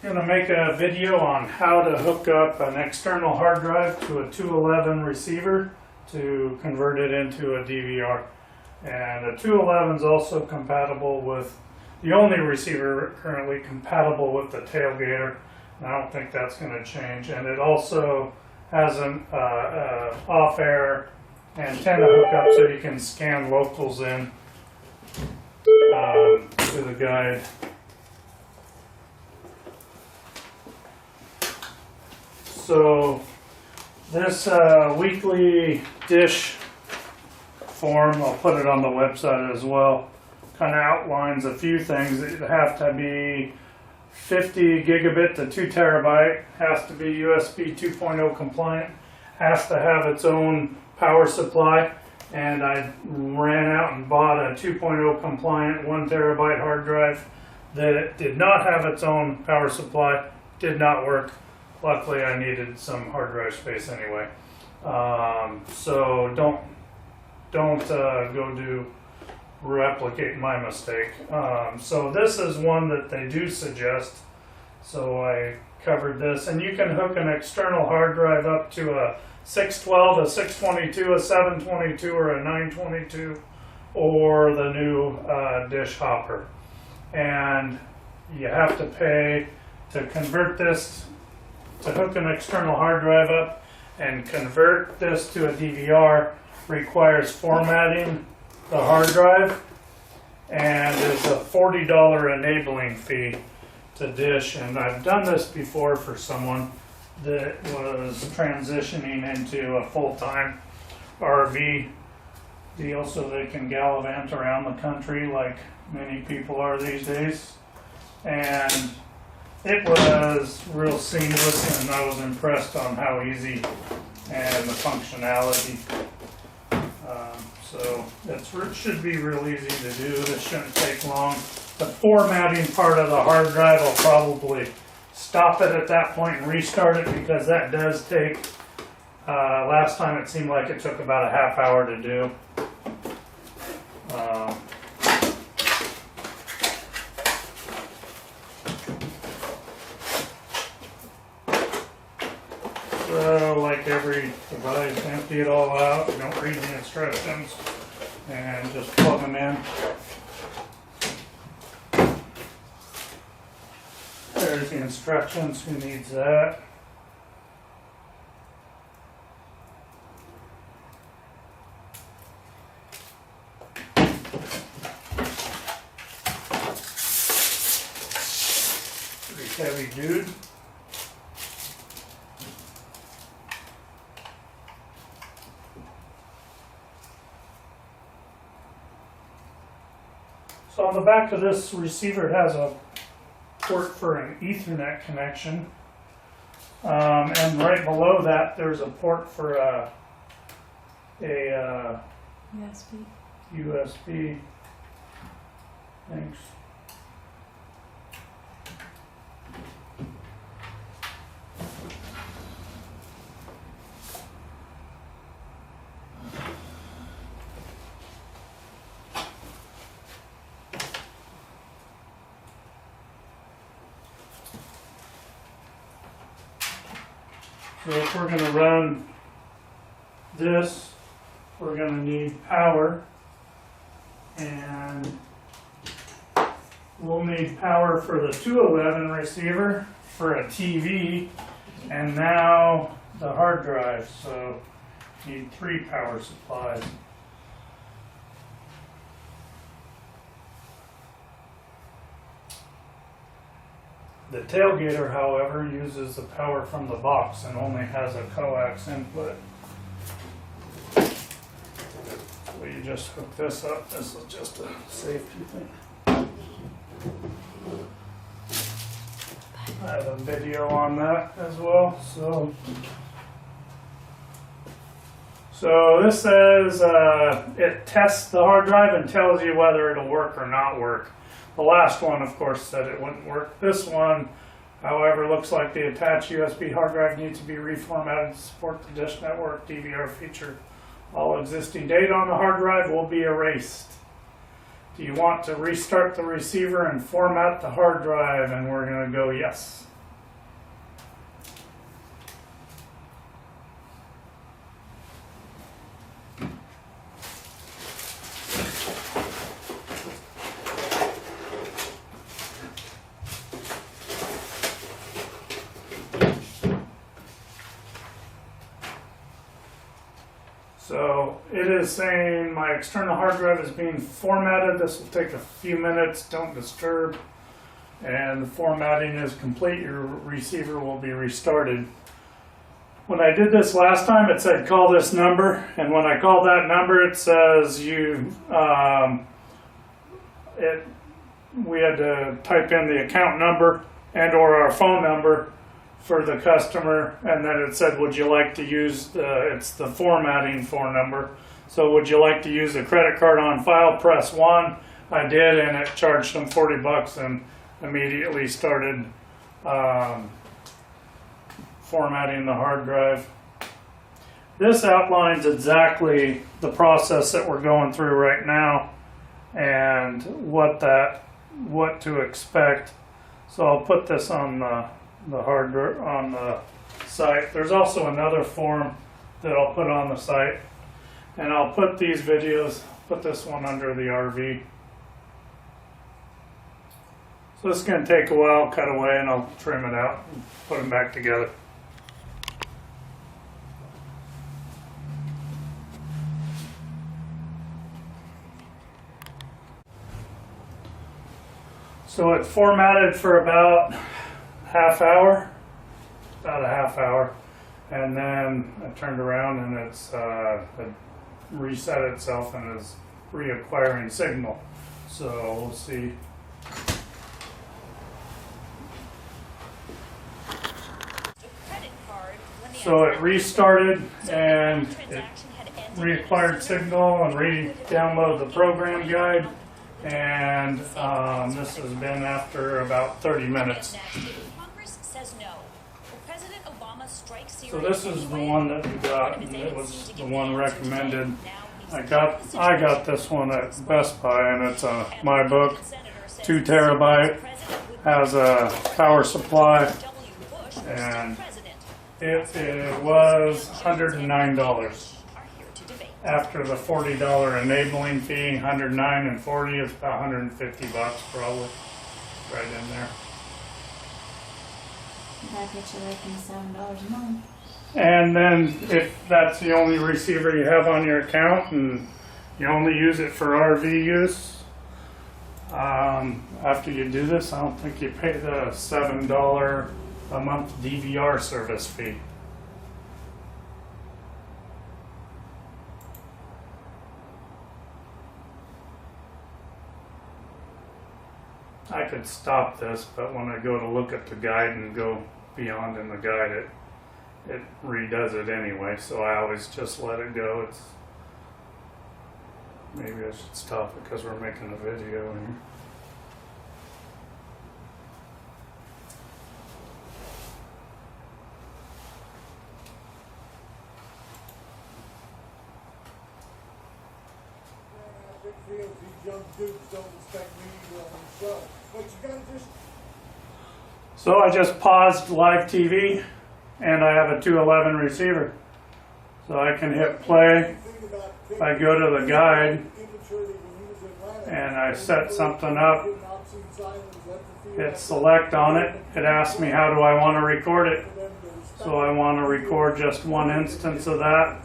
going to make a video on how to hook up an external hard drive to a 211 receiver to convert it into a DVR. And a 211 is also compatible with, the only receiver currently compatible with the tailgater. And I don't think that's going to change. And it also has an off-air antenna hookup so you can scan locals in to the guide. So this weekly dish form, I'll put it on the website as well, kind of outlines a few things. It have to be 50 gigabit to 2 terabyte, has to be USB 2.0 compliant, has to have its own power supply, and I ran out and bought a 2.0 compliant 1 terabyte hard drive that did not have its own power supply, did not work. Luckily, I needed some hard drive space anyway. So don't go replicate my mistake. So this is one that they do suggest. So I covered this, and you can hook an external hard drive up to a 612, a 622, a 722, or a 922, or the new dish hopper. And you have to pay to convert this, to hook an external hard drive up and convert this to a DVR requires formatting the hard drive and is a $40 enabling fee to dish. And I've done this before for someone that was transitioning into a full-time RV deal so they can gallivant around the country like many people are these days. And it was real seamless, and I was impressed on how easy and the functionality. So it should be real easy to do. This shouldn't take long. The formatting part of the hard drive, I'll probably stop it at that point and restart it, because that does take, last time it seemed like it took about a half hour to do. So, like every device, empty it all out, don't read the instructions, and just plug them in. There's the instructions, who needs that? Pretty heavy dude. So on the back of this receiver, it has a port for an Ethernet connection, and right below that there's a port for a USB. Thanks. So if we're going to run this, we're going to need power, and we'll need power for the 211 receiver, for a TV, and now the hard drive. So need 3 power supplies. The tailgater, however, uses the power from the box and only has a coax input. So you just hook this up. This is just a safety thing. I have a video on that as well. So this says it tests the hard drive and tells you whether it'll work or not work. The last one, of course, said it wouldn't work. This one, however, looks like the attached USB hard drive needs to be reformatted to support the Dish Network DVR feature. All existing data on the hard drive will be erased. Do you want to restart the receiver and format the hard drive? And we're going to go yes. So it is saying my external hard drive is being formatted. This will take a few minutes, don't disturb. And the formatting is complete. Your receiver will be restarted. When I did this last time, it said call this number, and when I called that number, it says we had to type in the account number and or our phone number for the customer, and then it said, would you like to use it's the formatting phone number. So would you like to use a credit card on file? Press 1. I did, and it charged them $40 and immediately started formatting the hard drive. This outlines exactly the process that we're going through right now and what to expect. So I'll put this on the site. There's also another form that I'll put on the site, and I'll put these videos, put this one under the RV. So this is going to take a while, cut away, and I'll trim it out and put them back together. So it formatted for about a half hour, and then I turned around and it's it reset itself and is reacquiring signal. So we'll see. So it restarted and it reacquired signal and re-downloaded the program guide. And this has been after about 30 minutes. So this is the one that we got, and it was the one recommended. I got this one at Best Buy, and it's a MyBook, 2 terabyte, has a power supply, and it was $109. After the $40 enabling fee, $109 and $40 is about $150 probably, right in there. That gets you like $7 a month. And then if that's the only receiver you have on your account and you only use it for RV use, after you do this, I don't think you pay the $7 a month DVR service fee. I could stop this, but when I go to look at the guide and go beyond in the guide, it redoes it anyway, so I always just let it go. Maybe I should stop it because we're making a video here. These young dudes don't expect me to on the show. But you gotta just... So I just paused live TV, and I have a 211 receiver. So I can hit play. If I go to the guide, and I set something up, hit select on it, it asks me how do I want to record it. So I want to record just one instance of that.